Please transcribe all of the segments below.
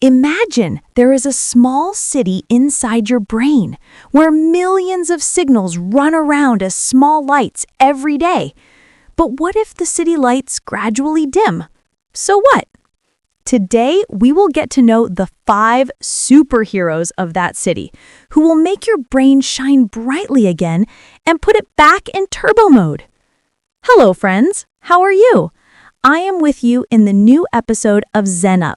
Imagine there is a small city inside your brain where millions of signals run around as small lights every day. But what if the city lights gradually dim? So what? Today, we will get to know the 5 superheroes of that city who will make your brain shine brightly again and put it back in turbo mode. Hello, friends. How are you? I am with you in the new episode of ZenUp.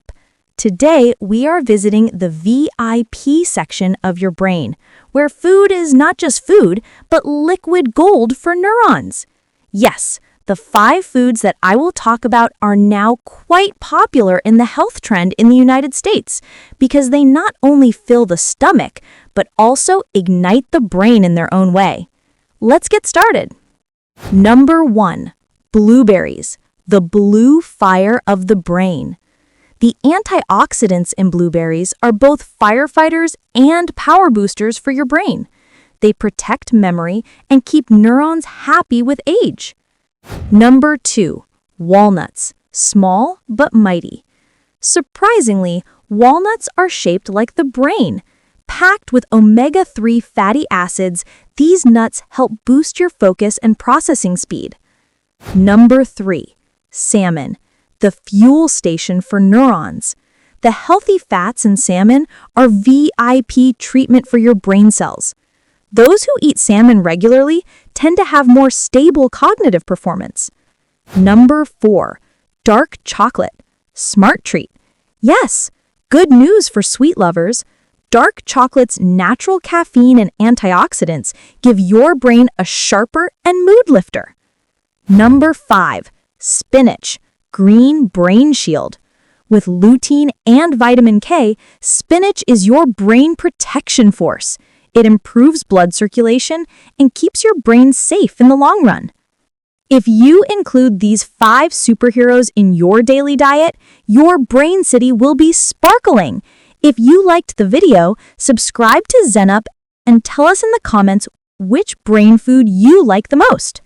Today, we are visiting the VIP section of your brain, where food is not just food, but liquid gold for neurons. Yes, the 5 foods that I will talk about are now quite popular in the health trend in the United States because they not only fill the stomach, but also ignite the brain in their own way. Let's get started. Number 1, blueberries, the blue fire of the brain. The antioxidants in blueberries are both firefighters and power boosters for your brain. They protect memory and keep neurons happy with age. Number 2, walnuts, small but mighty. Surprisingly, walnuts are shaped like the brain. Packed with omega-3 fatty acids, these nuts help boost your focus and processing speed. Number 3, salmon, the fuel station for neurons. The healthy fats in salmon are VIP treatment for your brain cells. Those who eat salmon regularly tend to have more stable cognitive performance. Number 4, dark chocolate, smart treat. Yes, good news for sweet lovers. Dark chocolate's natural caffeine and antioxidants give your brain a sharper and mood lifter. Number 5, spinach, green brain shield. With lutein and vitamin K, spinach is your brain protection force. It improves blood circulation and keeps your brain safe in the long run. If you include these 5 superheroes in your daily diet, your brain city will be sparkling. If you liked the video, subscribe to ZenUp and tell us in the comments which brain food you like the most.